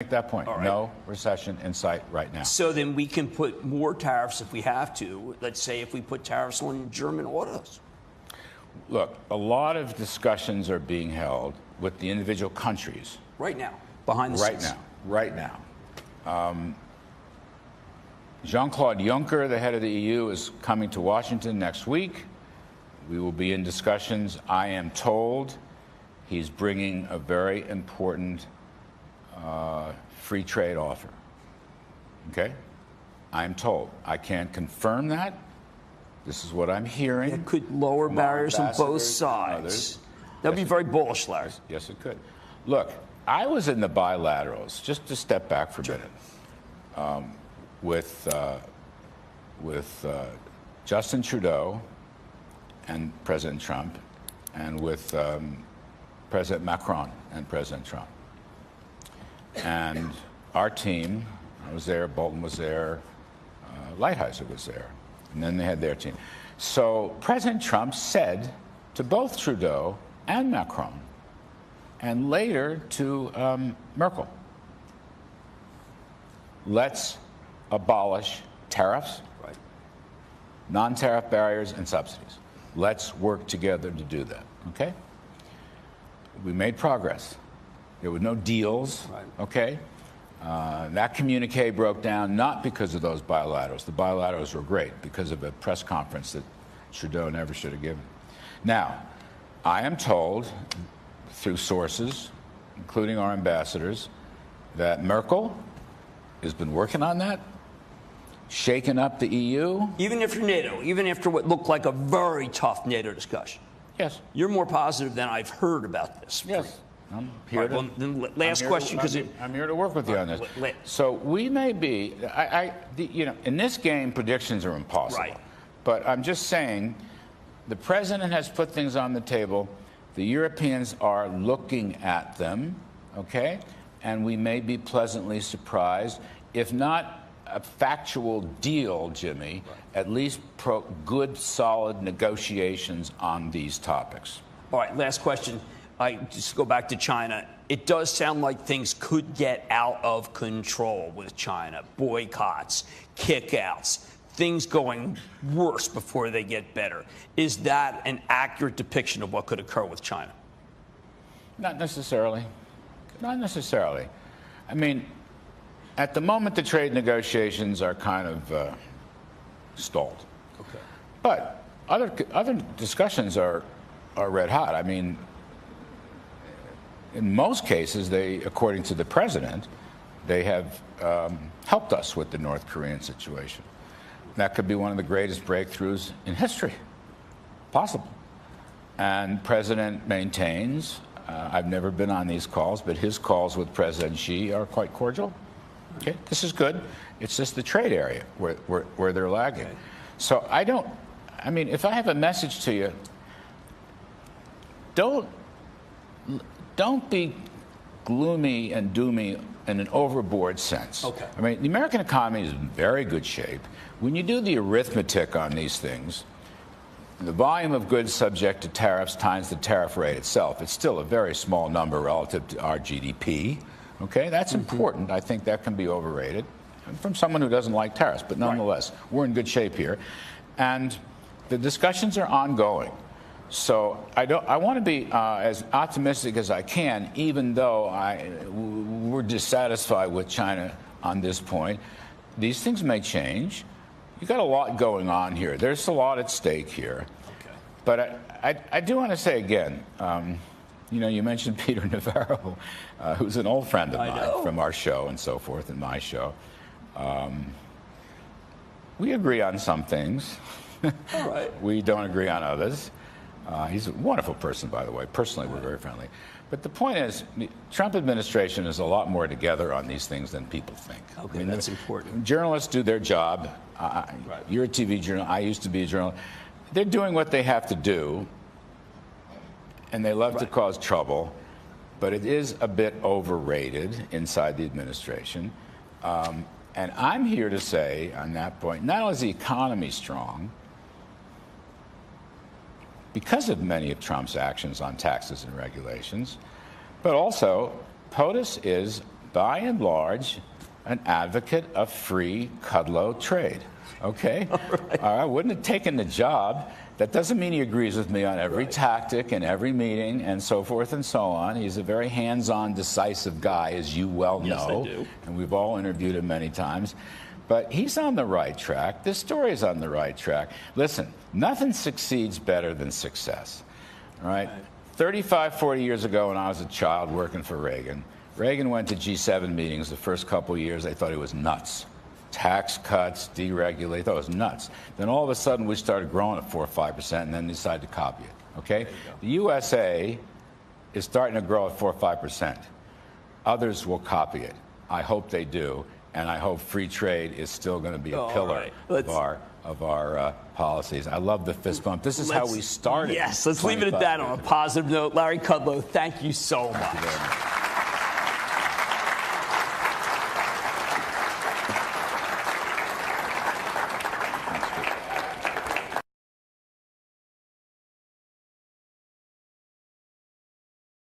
Make that point. Right. No recession in sight right now. So then we can put more tariffs if we have to. Let's say if we put tariffs on German autos. Look, a lot of discussions are being held with the individual countries. Right now, behind the scenes. Right now. Jean-Claude Juncker, the head of the EU, is coming to Washington next week. We will be in discussions. I am told he's bringing a very important free trade offer. Okay? I'm told. I can't confirm that. This is what I'm hearing. It could lower barriers on both sides. That would be very bullish, Larry. Yes, it could. Look, I was in the bilaterals, just to step back for a minute, with Justin Trudeau and President Trump, and with President Macron and President Trump. And our team, I was there, Bolton was there, Lighthizer was there, and then they had their team. So President Trump said to both Trudeau and Macron, and later to Merkel, let's abolish tariffs, non-tariff barriers, and subsidies. Let's work together to do that, okay? We made progress. There were no deals, okay? That communique broke down not because of those bilaterals. The bilaterals were great because of a press conference that Trudeau never should have given. Now, I am told through sources, including our ambassadors, that Merkel has been working on that, shaking up the EU. Even after NATO, even after what looked like a very tough NATO discussion. Yes. You're more positive than I've heard about this. Yes. I'm here last question, because I'm here to work with you on this. So we may be, in this game, predictions are impossible. Right. But I'm just saying, the president has put things on the table. The Europeans are looking at them, okay? And we may be pleasantly surprised, if not a factual deal, Jimmy, at least good, solid negotiations on these topics. All right, last question. I just go back to China. It does sound like things could get out of control with China. Boycotts, kickouts, things going worse before they get better. Is that an accurate depiction of what could occur with China? Not necessarily. Not necessarily. I mean, at the moment, the trade negotiations are kind of stalled. Okay. But other discussions are red hot. I mean, in most cases, according to the president, they have helped us with the North Korean situation. That could be one of the greatest breakthroughs in history, possible. And President maintains, I've never been on these calls, but his calls with President Xi are quite cordial. Okay, this is good. It's just the trade area where they're lagging. Okay. So I mean, if I have a message to you, don't be gloomy and doomy in an overboard sense. Okay. I mean, the American economy is in very good shape. When you do the arithmetic on these things, the volume of goods subject to tariffs times the tariff rate itself, it's still a very small number relative to our GDP. Okay, that's important. I think that can be overrated from someone who doesn't like tariffs, but nonetheless, we're in good shape here. And the discussions are ongoing. So I want to be as optimistic as I can, even though we're dissatisfied with China on this point. These things may change. You've got a lot going on here. There's a lot at stake here. Okay. But I do want to say again, you mentioned Peter Navarro, who's an old friend of mine from our show and so forth, and my show. We agree on some things. All right. We don't agree on others. He's a wonderful person, by the way. Personally, we're very friendly. But the point is, the Trump administration is a lot more together on these things than people think. Okay, that's important. Journalists do their job. You're a TV journalist. I used to be a journalist. They're doing what they have to do, and they love to cause trouble. But it is a bit overrated inside the administration. And I'm here to say, on that point, not only is the economy strong, because of many of Trump's actions on taxes and regulations, but also POTUS is by and large, an advocate of free Kudlow trade. Okay? All right. I wouldn't have taken the job. That doesn't mean he agrees with me on every tactic and every meeting and so forth and so on. He's a very hands-on, decisive guy, as you well know. Yes, I do. And we've all interviewed him many times. But he's on the right track. This story is on the right track. Listen, nothing succeeds better than success. All right? 35, 40 years ago, when I was a child working for Reagan, Reagan went to G7 meetings the first couple of years. They thought he was nuts. Tax cuts, deregulate, that was nuts. Then all of a sudden we started growing at 4 or 5% and then decided to copy it, okay? The USA is starting to grow at 4 or 5%. Others will copy it. I hope they do, and I hope free trade is still going to be a pillar of our policies. I love the fist bump. This is how we started. Yes, let's leave it at that on a positive note. Larry Kudlow, thank you so much.